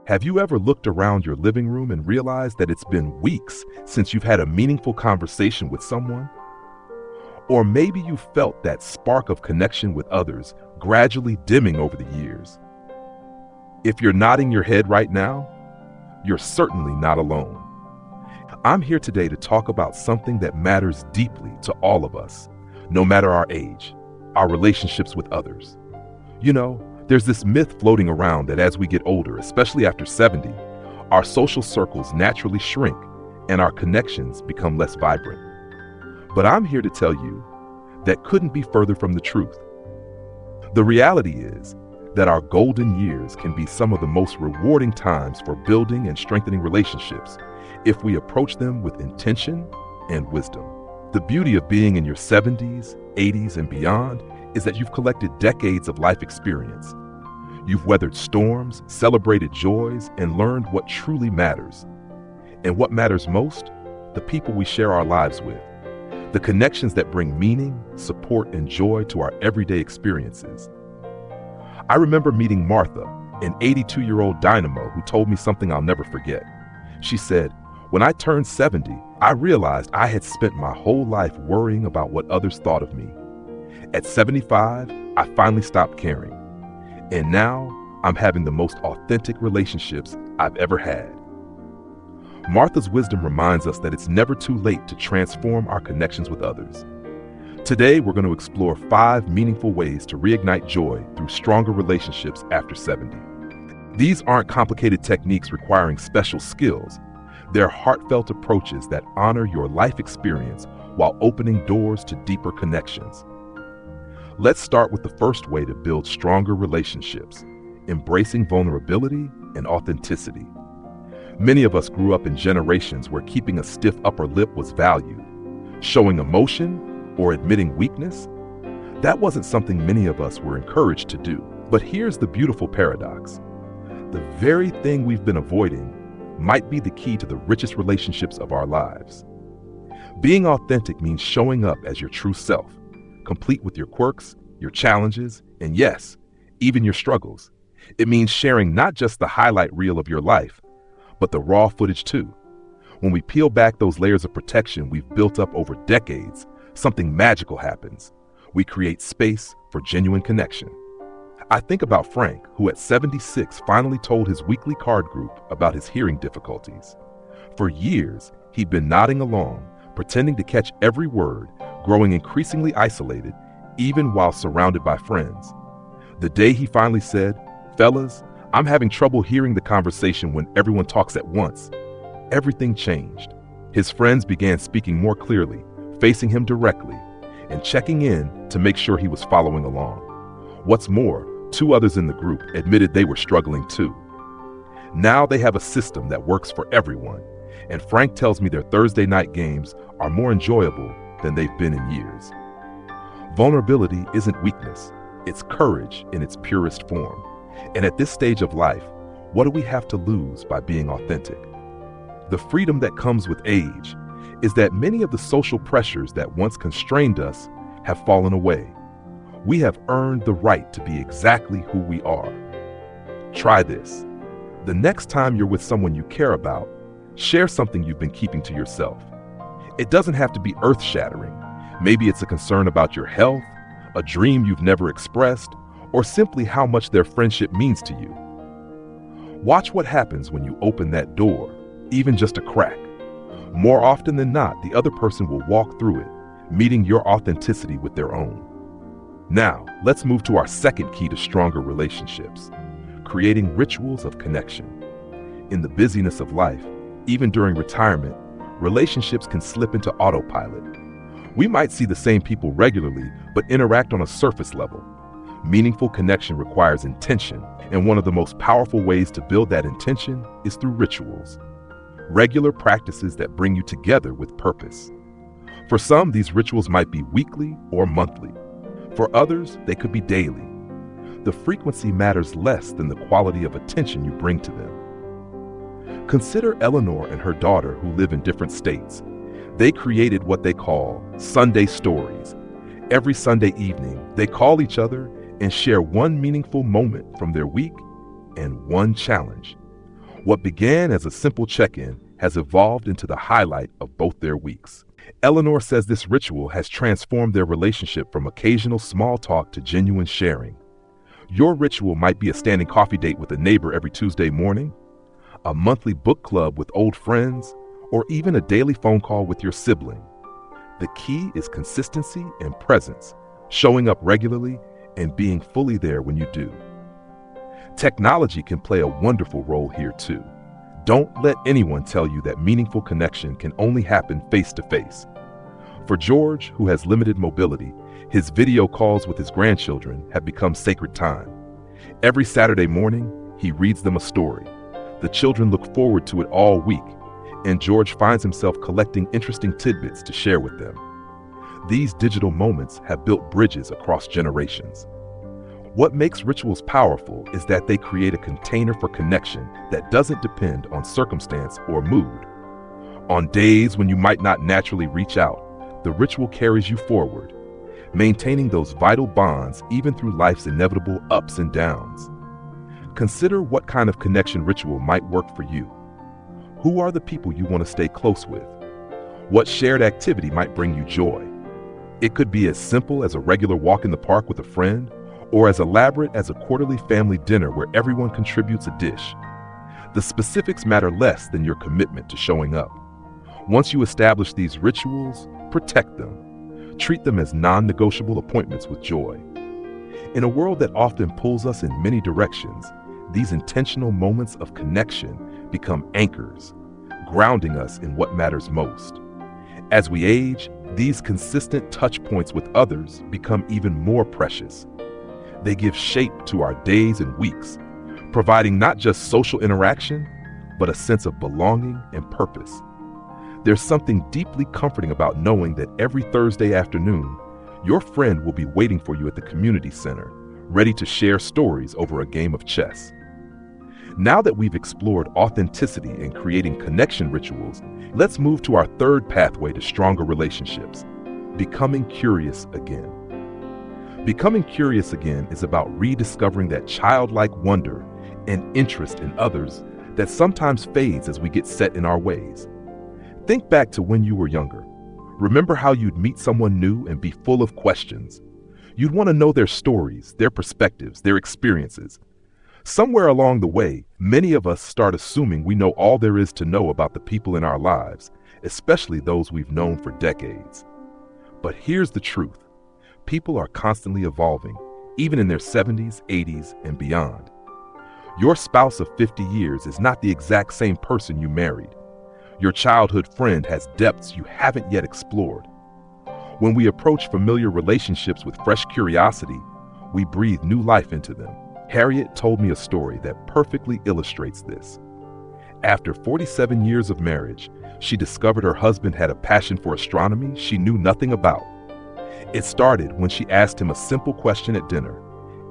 Have you ever looked around your living room and realized that it's been weeks since you've had a meaningful conversation with someone? Or maybe you felt that spark of connection with others gradually dimming over the years. If you're nodding your head right now, you're certainly not alone. I'm here today to talk about something that matters deeply to all of us, no matter our age, our relationships with others. You know, there's this myth floating around that as we get older, especially after 70, our social circles naturally shrink and our connections become less vibrant. But I'm here to tell you that couldn't be further from the truth. The reality is that our golden years can be some of the most rewarding times for building and strengthening relationships if we approach them with intention and wisdom. The beauty of being in your 70s, 80s, and beyond is that you've collected decades of life experience. You've weathered storms, celebrated joys, and learned what truly matters. And what matters most? The people we share our lives with. The connections that bring meaning, support, and joy to our everyday experiences. I remember meeting Martha, an 82-year-old dynamo who told me something I'll never forget. She said, "When I turned 70, I realized I had spent my whole life worrying about what others thought of me. At 75, I finally stopped caring. And now, I'm having the most authentic relationships I've ever had." Martha's wisdom reminds us that it's never too late to transform our connections with others. Today, we're going to explore 5 meaningful ways to reignite joy through stronger relationships after 70. These aren't complicated techniques requiring special skills. They're heartfelt approaches that honor your life experience while opening doors to deeper connections. Let's start with the first way to build stronger relationships, embracing vulnerability and authenticity. Many of us grew up in generations where keeping a stiff upper lip was valued. Showing emotion or admitting weakness, that wasn't something many of us were encouraged to do. But here's the beautiful paradox. The very thing we've been avoiding might be the key to the richest relationships of our lives. Being authentic means showing up as your true self, complete with your quirks, your challenges, and yes, even your struggles. It means sharing not just the highlight reel of your life, but the raw footage too. When we peel back those layers of protection we've built up over decades, something magical happens. We create space for genuine connection. I think about Frank, who at 76 finally told his weekly card group about his hearing difficulties. For years, he'd been nodding along, pretending to catch every word, growing increasingly isolated, even while surrounded by friends. The day he finally said, "Fellas, I'm having trouble hearing the conversation when everyone talks at once," everything changed. His friends began speaking more clearly, facing him directly, and checking in to make sure he was following along. What's more, 2 others in the group admitted they were struggling too. Now they have a system that works for everyone, and Frank tells me their Thursday night games are more enjoyable than they've been in years. Vulnerability isn't weakness, it's courage in its purest form. And at this stage of life, what do we have to lose by being authentic? The freedom that comes with age is that many of the social pressures that once constrained us have fallen away. We have earned the right to be exactly who we are. Try this. The next time you're with someone you care about, share something you've been keeping to yourself. It doesn't have to be earth-shattering. Maybe it's a concern about your health, a dream you've never expressed, or simply how much their friendship means to you. Watch what happens when you open that door, even just a crack. More often than not, the other person will walk through it, meeting your authenticity with their own. Now, let's move to our second key to stronger relationships, creating rituals of connection. In the busyness of life, even during retirement, relationships can slip into autopilot. We might see the same people regularly, but interact on a surface level. Meaningful connection requires intention, and one of the most powerful ways to build that intention is through rituals. Regular practices that bring you together with purpose. For some, these rituals might be weekly or monthly. For others, they could be daily. The frequency matters less than the quality of attention you bring to them. Consider Eleanor and her daughter who live in different states. They created what they call Sunday stories. Every Sunday evening, they call each other and share one meaningful moment from their week and one challenge. What began as a simple check-in has evolved into the highlight of both their weeks. Eleanor says this ritual has transformed their relationship from occasional small talk to genuine sharing. Your ritual might be a standing coffee date with a neighbor every Tuesday morning, a monthly book club with old friends, or even a daily phone call with your sibling. The key is consistency and presence, showing up regularly and being fully there when you do. Technology can play a wonderful role here too. Don't let anyone tell you that meaningful connection can only happen face-to-face. For George, who has limited mobility, his video calls with his grandchildren have become sacred time. Every Saturday morning, he reads them a story. The children look forward to it all week, and George finds himself collecting interesting tidbits to share with them. These digital moments have built bridges across generations. What makes rituals powerful is that they create a container for connection that doesn't depend on circumstance or mood. On days when you might not naturally reach out, the ritual carries you forward, maintaining those vital bonds even through life's inevitable ups and downs. Consider what kind of connection ritual might work for you. Who are the people you want to stay close with? What shared activity might bring you joy? It could be as simple as a regular walk in the park with a friend, or as elaborate as a quarterly family dinner where everyone contributes a dish. The specifics matter less than your commitment to showing up. Once you establish these rituals, protect them. Treat them as non-negotiable appointments with joy. In a world that often pulls us in many directions, these intentional moments of connection become anchors, grounding us in what matters most. As we age, these consistent touch points with others become even more precious. They give shape to our days and weeks, providing not just social interaction, but a sense of belonging and purpose. There's something deeply comforting about knowing that every Thursday afternoon, your friend will be waiting for you at the community center, ready to share stories over a game of chess. Now that we've explored authenticity and creating connection rituals, let's move to our third pathway to stronger relationships: becoming curious again. Becoming curious again is about rediscovering that childlike wonder and interest in others that sometimes fades as we get set in our ways. Think back to when you were younger. Remember how you'd meet someone new and be full of questions. You'd want to know their stories, their perspectives, their experiences. Somewhere along the way, many of us start assuming we know all there is to know about the people in our lives, especially those we've known for decades. But here's the truth. People are constantly evolving, even in their 70s, 80s, and beyond. Your spouse of 50 years is not the exact same person you married. Your childhood friend has depths you haven't yet explored. When we approach familiar relationships with fresh curiosity, we breathe new life into them. Harriet told me a story that perfectly illustrates this. After 47 years of marriage, she discovered her husband had a passion for astronomy she knew nothing about. It started when she asked him a simple question at dinner.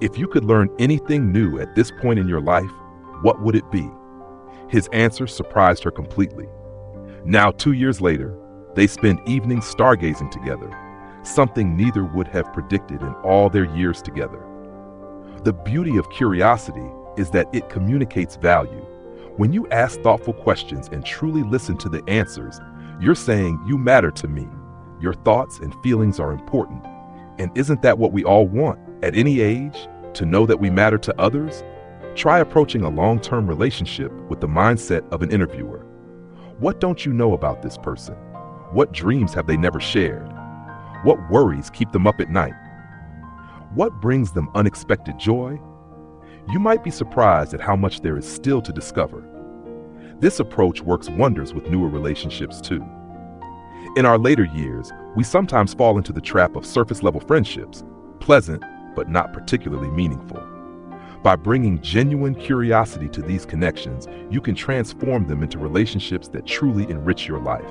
If you could learn anything new at this point in your life, what would it be? His answer surprised her completely. Now, 2 years later, they spend evenings stargazing together, something neither would have predicted in all their years together. The beauty of curiosity is that it communicates value. When you ask thoughtful questions and truly listen to the answers, you're saying, "You matter to me. Your thoughts and feelings are important." And isn't that what we all want at any age? To know that we matter to others? Try approaching a long-term relationship with the mindset of an interviewer. What don't you know about this person? What dreams have they never shared? What worries keep them up at night? What brings them unexpected joy? You might be surprised at how much there is still to discover. This approach works wonders with newer relationships too. In our later years, we sometimes fall into the trap of surface-level friendships, pleasant but not particularly meaningful. By bringing genuine curiosity to these connections, you can transform them into relationships that truly enrich your life.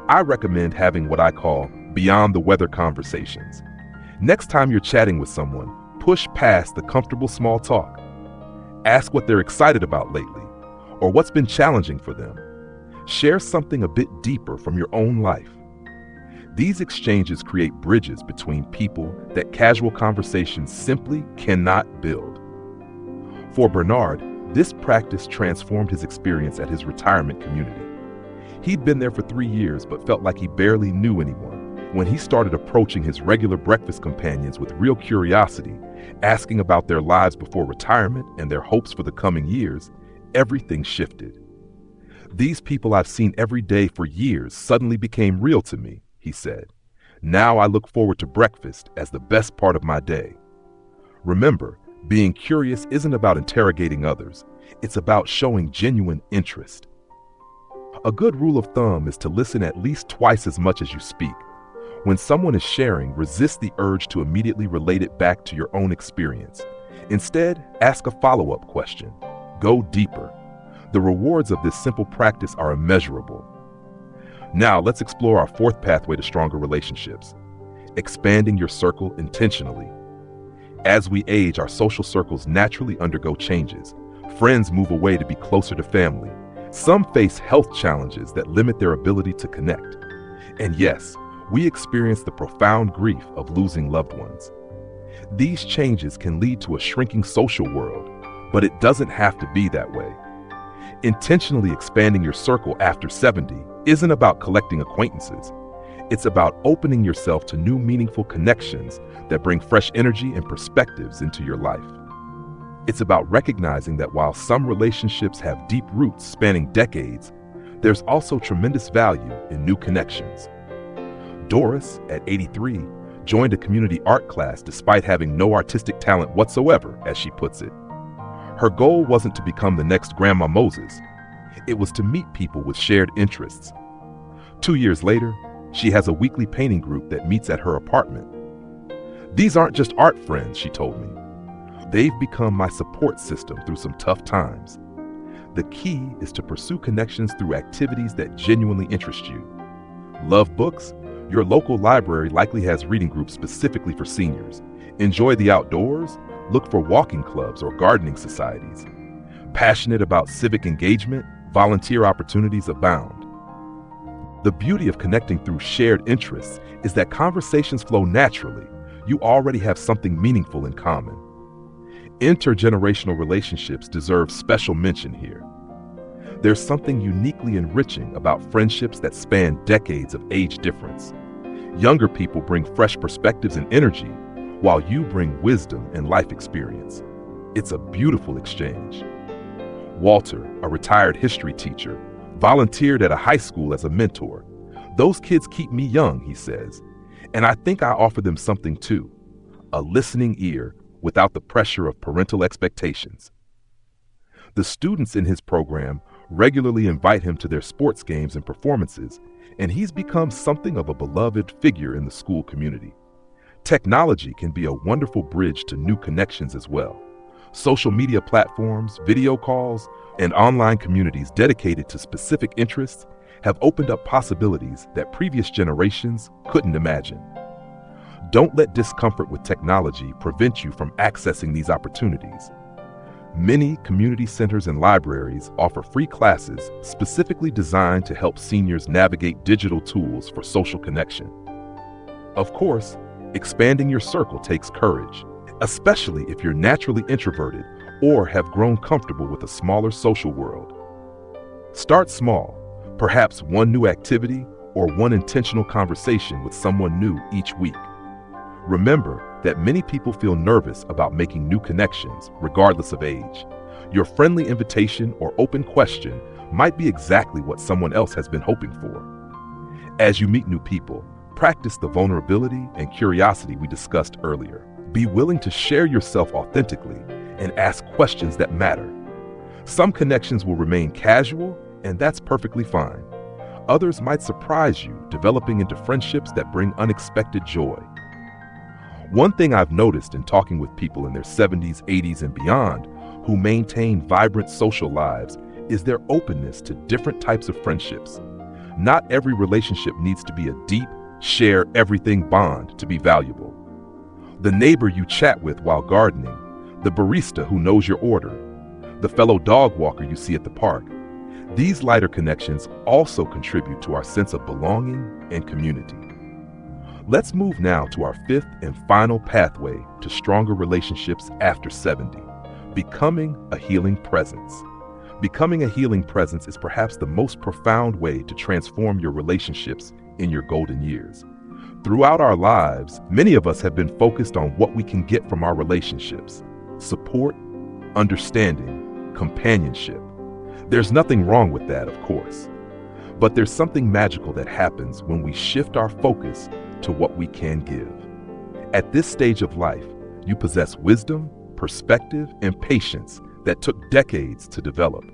I recommend having what I call beyond the weather conversations. Next time you're chatting with someone, push past the comfortable small talk. Ask what they're excited about lately, or what's been challenging for them. Share something a bit deeper from your own life. These exchanges create bridges between people that casual conversations simply cannot build. For Bernard, This practice transformed his experience at his retirement community. He'd been there for 3 years but felt like he barely knew anyone. When he started approaching his regular breakfast companions with real curiosity, asking about their lives before retirement and their hopes for the coming years, everything shifted. "These people I've seen every day for years suddenly became real to me," he said. "Now I look forward to breakfast as the best part of my day." Remember, being curious isn't about interrogating others. It's about showing genuine interest. A good rule of thumb is to listen at least twice as much as you speak. When someone is sharing, resist the urge to immediately relate it back to your own experience. Instead, ask a follow-up question. Go deeper. The rewards of this simple practice are immeasurable. Now, let's explore our fourth pathway to stronger relationships: expanding your circle intentionally. As we age, our social circles naturally undergo changes. Friends move away to be closer to family. Some face health challenges that limit their ability to connect. And yes, we experience the profound grief of losing loved ones. These changes can lead to a shrinking social world, but it doesn't have to be that way. Intentionally expanding your circle after 70 isn't about collecting acquaintances. It's about opening yourself to new meaningful connections that bring fresh energy and perspectives into your life. It's about recognizing that while some relationships have deep roots spanning decades, there's also tremendous value in new connections. Doris, at 83, joined a community art class despite having no artistic talent whatsoever, as she puts it. Her goal wasn't to become the next Grandma Moses. It was to meet people with shared interests. 2 years later, she has a weekly painting group that meets at her apartment. "These aren't just art friends," she told me. "They've become my support system through some tough times." The key is to pursue connections through activities that genuinely interest you. Love books? Your local library likely has reading groups specifically for seniors. Enjoy the outdoors? Look for walking clubs or gardening societies. Passionate about civic engagement? Volunteer opportunities abound. The beauty of connecting through shared interests is that conversations flow naturally. You already have something meaningful in common. Intergenerational relationships deserve special mention here. There's something uniquely enriching about friendships that span decades of age difference. Younger people bring fresh perspectives and energy, while you bring wisdom and life experience. It's a beautiful exchange. Walter, a retired history teacher, volunteered at a high school as a mentor. "Those kids keep me young," he says, "and I think I offer them something too, a listening ear without the pressure of parental expectations." The students in his program regularly invite him to their sports games and performances, and he's become something of a beloved figure in the school community. Technology can be a wonderful bridge to new connections as well. Social media platforms, video calls, and online communities dedicated to specific interests have opened up possibilities that previous generations couldn't imagine. Don't let discomfort with technology prevent you from accessing these opportunities. Many community centers and libraries offer free classes specifically designed to help seniors navigate digital tools for social connection. Of course, expanding your circle takes courage, especially if you're naturally introverted or have grown comfortable with a smaller social world. Start small, perhaps one new activity or one intentional conversation with someone new each week. Remember that many people feel nervous about making new connections, regardless of age. Your friendly invitation or open question might be exactly what someone else has been hoping for. As you meet new people, practice the vulnerability and curiosity we discussed earlier. Be willing to share yourself authentically and ask questions that matter. Some connections will remain casual, and that's perfectly fine. Others might surprise you, developing into friendships that bring unexpected joy. One thing I've noticed in talking with people in their 70s, 80s, and beyond who maintain vibrant social lives is their openness to different types of friendships. Not every relationship needs to be a deep, share everything bond to be valuable. The neighbor you chat with while gardening, the barista who knows your order, the fellow dog walker you see at the park. These lighter connections also contribute to our sense of belonging and community. Let's move now to our fifth and final pathway to stronger relationships after 70, Becoming a healing presence. Becoming a healing presence is perhaps the most profound way to transform your relationships in your golden years. Throughout our lives, many of us have been focused on what we can get from our relationships: support, understanding, companionship. There's nothing wrong with that, of course. But there's something magical that happens when we shift our focus to what we can give. At this stage of life, you possess wisdom, perspective, and patience that took decades to develop.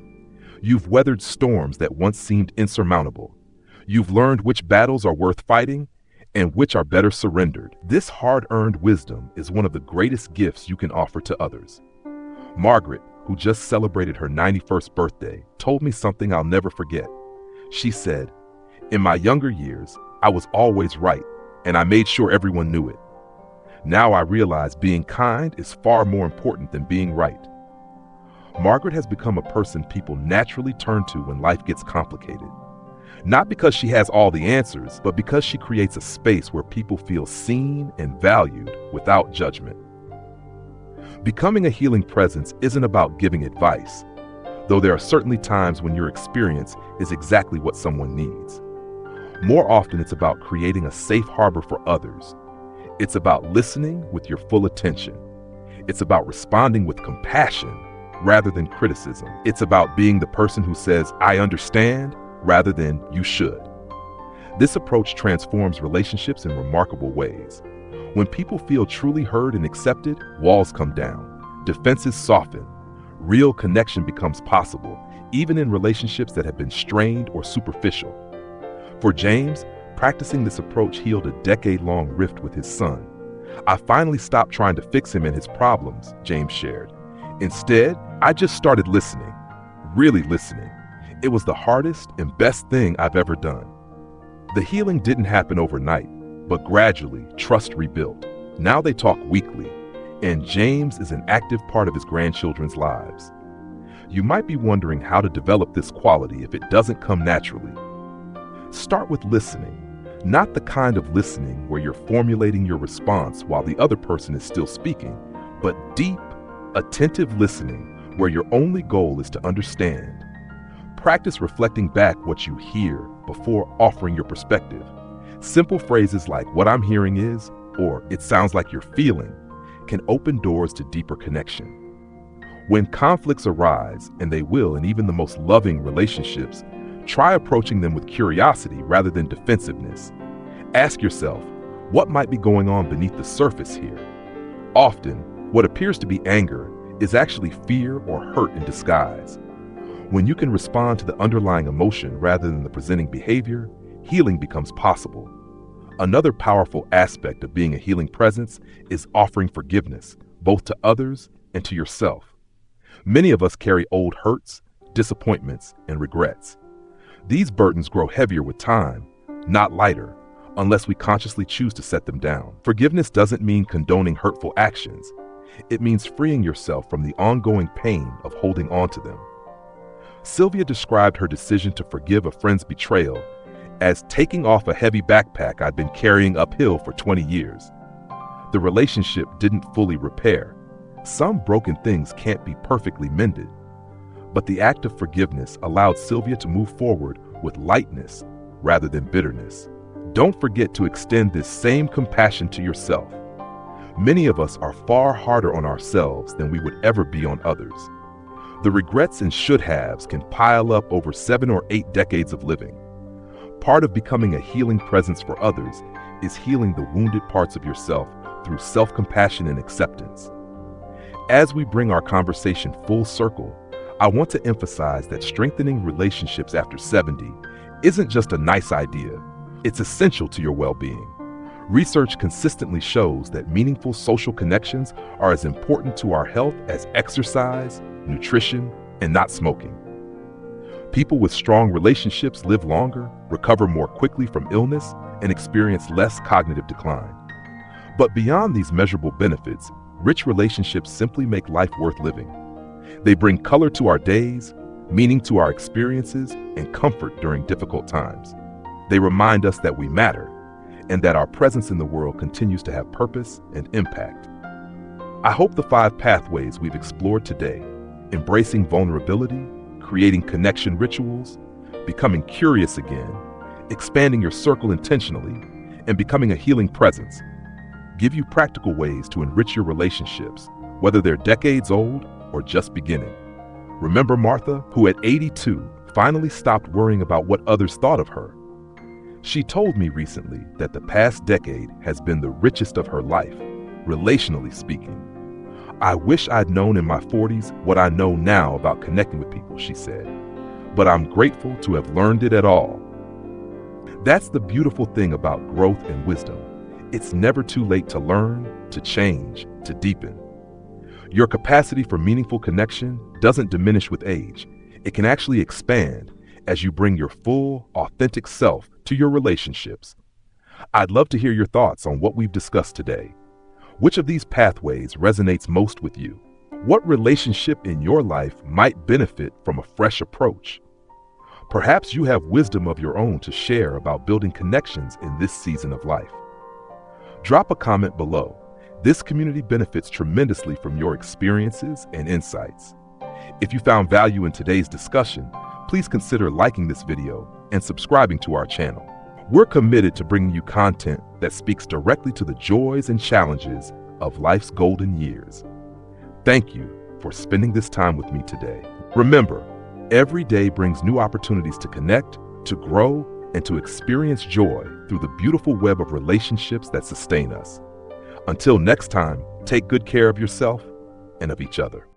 You've weathered storms that once seemed insurmountable. You've learned which battles are worth fighting and which are better surrendered. This hard-earned wisdom is one of the greatest gifts you can offer to others. Margaret, who just celebrated her 91st birthday, told me something I'll never forget. She said, "In my younger years, I was always right, and I made sure everyone knew it. Now I realize being kind is far more important than being right." Margaret has become a person people naturally turn to when life gets complicated. Not because she has all the answers, but because she creates a space where people feel seen and valued without judgment. Becoming a healing presence isn't about giving advice, though there are certainly times when your experience is exactly what someone needs. More often, it's about creating a safe harbor for others. It's about listening with your full attention. It's about responding with compassion rather than criticism. It's about being the person who says, "I understand," rather than "you should." This approach transforms relationships in remarkable ways. When people feel truly heard and accepted, walls come down, defenses soften, real connection becomes possible, even in relationships that have been strained or superficial. For James, practicing this approach healed a decade-long rift with his son. "I finally stopped trying to fix him and his problems," James shared. "Instead, I just started listening, really listening. It was the hardest and best thing I've ever done." The healing didn't happen overnight, but gradually, trust rebuilt. Now they talk weekly, and James is an active part of his grandchildren's lives. You might be wondering how to develop this quality if it doesn't come naturally. Start with listening, not the kind of listening where you're formulating your response while the other person is still speaking, but deep, attentive listening where your only goal is to understand. Practice reflecting back what you hear before offering your perspective. Simple phrases like "what I'm hearing is," or "it sounds like you're feeling," can open doors to deeper connection. When conflicts arise, and they will in even the most loving relationships, try approaching them with curiosity rather than defensiveness. Ask yourself, what might be going on beneath the surface here? Often, what appears to be anger is actually fear or hurt in disguise. When you can respond to the underlying emotion rather than the presenting behavior, healing becomes possible. Another powerful aspect of being a healing presence is offering forgiveness, both to others and to yourself. Many of us carry old hurts, disappointments, and regrets. These burdens grow heavier with time, not lighter, unless we consciously choose to set them down. Forgiveness doesn't mean condoning hurtful actions. It means freeing yourself from the ongoing pain of holding on to them. Sylvia described her decision to forgive a friend's betrayal as taking off a heavy backpack I'd been carrying uphill for 20 years. The relationship didn't fully repair. Some broken things can't be perfectly mended. But the act of forgiveness allowed Sylvia to move forward with lightness rather than bitterness. Don't forget to extend this same compassion to yourself. Many of us are far harder on ourselves than we would ever be on others. The regrets and should-haves can pile up over 7 or 8 decades of living. Part of becoming a healing presence for others is healing the wounded parts of yourself through self-compassion and acceptance. As we bring our conversation full circle, I want to emphasize that strengthening relationships after 70 isn't just a nice idea. It's essential to your well-being. Research consistently shows that meaningful social connections are as important to our health as exercise, nutrition, and not smoking. People with strong relationships live longer, recover more quickly from illness, and experience less cognitive decline. But beyond these measurable benefits, rich relationships simply make life worth living. They bring color to our days, meaning to our experiences, and comfort during difficult times. They remind us that we matter, and that our presence in the world continues to have purpose and impact. I hope the 5 pathways we've explored today, embracing vulnerability, creating connection rituals, becoming curious again, expanding your circle intentionally, and becoming a healing presence, give you practical ways to enrich your relationships, whether they're decades old or just beginning. Remember Martha, who at 82 finally stopped worrying about what others thought of her? She told me recently that the past decade has been the richest of her life, relationally speaking. I wish I'd known in my 40s what I know now about connecting with people, she said, but I'm grateful to have learned it at all. That's the beautiful thing about growth and wisdom. It's never too late to learn, to change, to deepen. Your capacity for meaningful connection doesn't diminish with age. It can actually expand as you bring your full, authentic self to your relationships. I'd love to hear your thoughts on what we've discussed today. Which of these pathways resonates most with you? What relationship in your life might benefit from a fresh approach? Perhaps you have wisdom of your own to share about building connections in this season of life. Drop a comment below. This community benefits tremendously from your experiences and insights. If you found value in today's discussion, please consider liking this video and subscribing to our channel. We're committed to bringing you content that speaks directly to the joys and challenges of life's golden years. Thank you for spending this time with me today. Remember, every day brings new opportunities to connect, to grow, and to experience joy through the beautiful web of relationships that sustain us. Until next time, take good care of yourself and of each other.